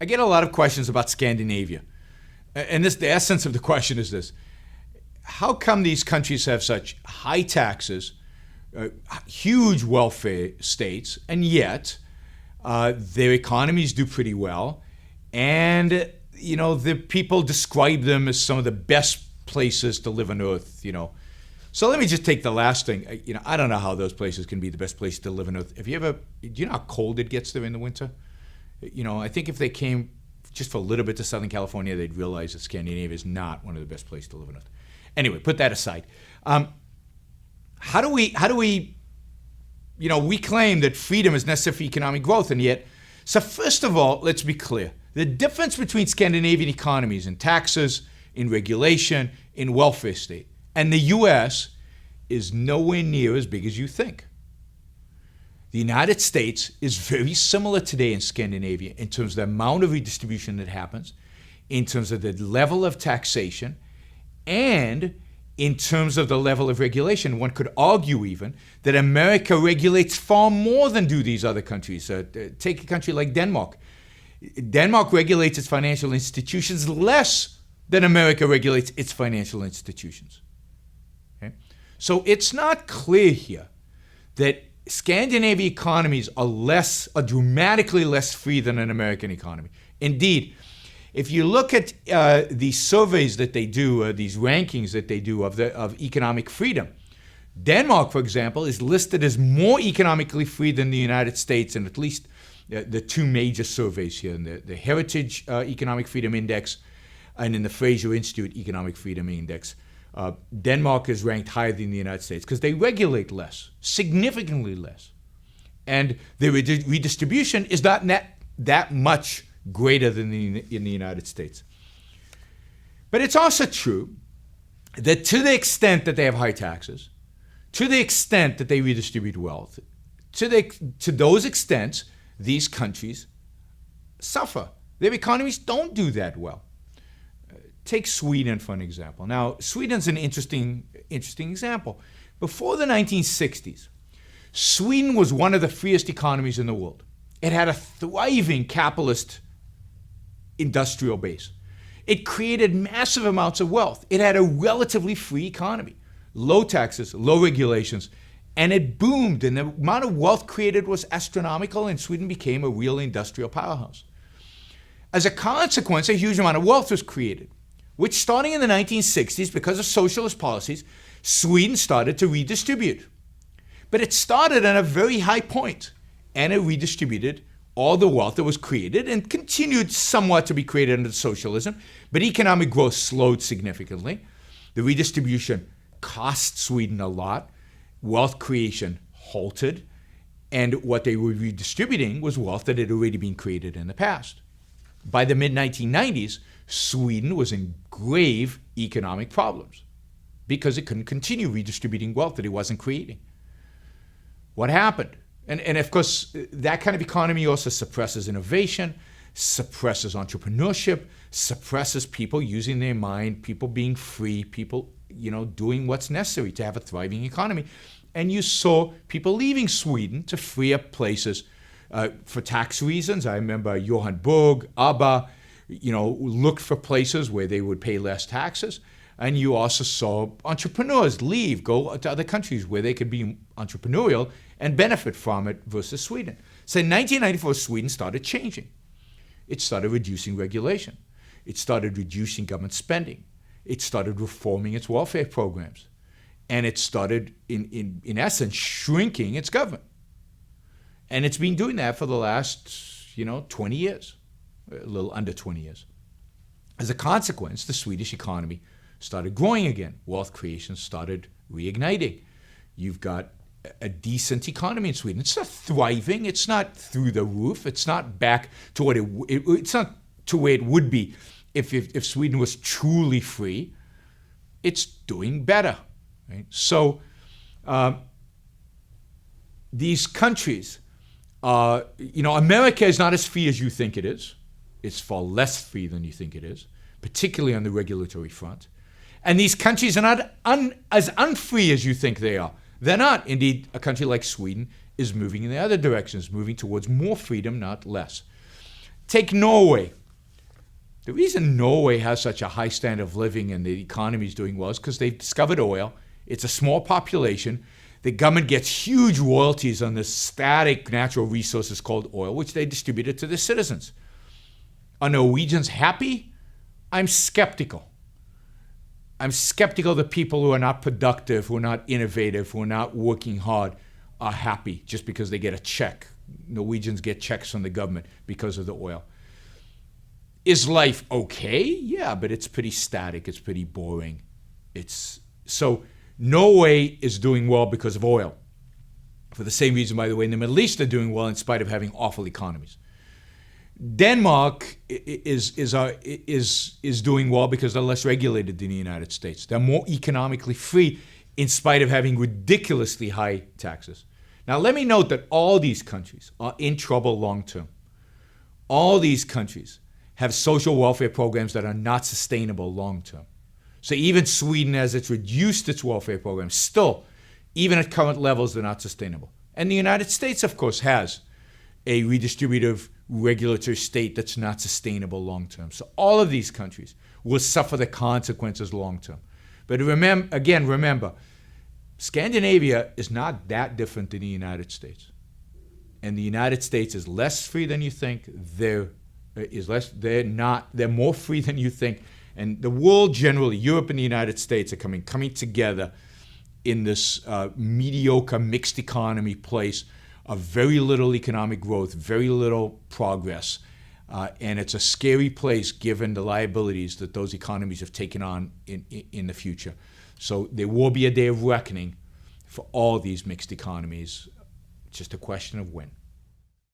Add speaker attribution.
Speaker 1: I get a lot of questions about Scandinavia. And the essence of the question is this. How come these countries have such high taxes, huge welfare states, and yet their economies do pretty well, and the people describe them as some of the best places to live on Earth. So let me just take the last thing. I don't know how those places can be the best place to live on Earth. Do you know how cold it gets there in the winter? I think if they came just for a little bit to Southern California, they'd realize that Scandinavia is not one of the best places to live on Earth. Anyway, put that aside. How do we we claim that freedom is necessary for economic growth, and yet, so first of all, let's be clear. The difference between Scandinavian economies in taxes, in regulation, in welfare state, and the U.S. is nowhere near as big as you think. The United States is very similar today in Scandinavia in terms of the amount of redistribution that happens, in terms of the level of taxation, and in terms of the level of regulation. One could argue even that America regulates far more than do these other countries. Take a country like Denmark. Denmark regulates its financial institutions less than America regulates its financial institutions. Okay? So it's not clear here that Scandinavian economies are dramatically less free than an American economy. Indeed, if you look at these surveys that they do, these rankings that they do of economic freedom, Denmark, for example, is listed as more economically free than the United States in at least the two major surveys here, in the Heritage Economic Freedom Index and in the Fraser Institute Economic Freedom Index. Denmark is ranked higher than the United States because they regulate less, significantly less. And the redistribution is not that much greater than in the United States. But it's also true that to the extent that they have high taxes, to the extent that they redistribute wealth, to those extents, these countries suffer. Their economies don't do that well. Take Sweden for an example. Now, Sweden's an interesting example. Before the 1960s, Sweden was one of the freest economies in the world. It had a thriving capitalist industrial base. It created massive amounts of wealth. It had a relatively free economy, low taxes, low regulations, and it boomed, and the amount of wealth created was astronomical, and Sweden became a real industrial powerhouse. As a consequence, a huge amount of wealth was created, which starting in the 1960s, because of socialist policies, Sweden started to redistribute. But it started at a very high point, and it redistributed all the wealth that was created and continued somewhat to be created under socialism, but economic growth slowed significantly. The redistribution cost Sweden a lot. Wealth creation halted, and what they were redistributing was wealth that had already been created in the past. By the mid-1990s, Sweden was in grave economic problems because it couldn't continue redistributing wealth that it wasn't creating. What happened? And of course, that kind of economy also suppresses innovation, suppresses entrepreneurship, suppresses people using their mind, people being free, people doing what's necessary to have a thriving economy. And you saw people leaving Sweden to free up places for tax reasons. I remember Yaron Brook, ABBA, looked for places where they would pay less taxes. And you also saw entrepreneurs go to other countries where they could be entrepreneurial and benefit from it versus Sweden. So in 1994, Sweden started changing. It started reducing regulation. It started reducing government spending. It started reforming its welfare programs. And it started, in essence, shrinking its government. And it's been doing that for the last, 20 years, a little under 20 years. As a consequence, the Swedish economy started growing again. Wealth creation started reigniting. You've got a decent economy in Sweden. It's not thriving. It's not through the roof. It's not back to what it's not to where it would be if Sweden was truly free. It's doing better. Right? So these countries, America is not as free as you think it is. It's far less free than you think it is, particularly on the regulatory front. And these countries are not as unfree as you think they are. They're not. Indeed, a country like Sweden is moving in the other direction, is moving towards more freedom, not less. Take Norway. The reason Norway has such a high standard of living and the economy is doing well is because they've discovered oil. It's a small population. The government gets huge royalties on this static natural resources called oil, which they distributed to the citizens. Are Norwegians happy? I'm skeptical. I'm skeptical that people who are not productive, who are not innovative, who are not working hard are happy just because they get a check. Norwegians get checks from the government because of the oil. Is life okay? Yeah, but it's pretty static. It's pretty boring. So Norway is doing well because of oil. For the same reason, by the way, in the Middle East, they're doing well in spite of having awful economies. Denmark is doing well because they're less regulated than the United States. They're more economically free in spite of having ridiculously high taxes. Now, let me note that all these countries are in trouble long term. All these countries have social welfare programs that are not sustainable long term. So even Sweden, as it's reduced its welfare programs, still, even at current levels, they're not sustainable. And the United States, of course, has a redistributive regulatory state that's not sustainable long term. So all of these countries will suffer the consequences long term. But remember, Scandinavia is not that different than the United States. And the United States is less free than you think. They're more free than you think. And the world generally, Europe and the United States are coming together in this mediocre mixed economy place of very little economic growth, very little progress. And it's a scary place given the liabilities that those economies have taken on in the future. So there will be a day of reckoning for all these mixed economies. It's just a question of when.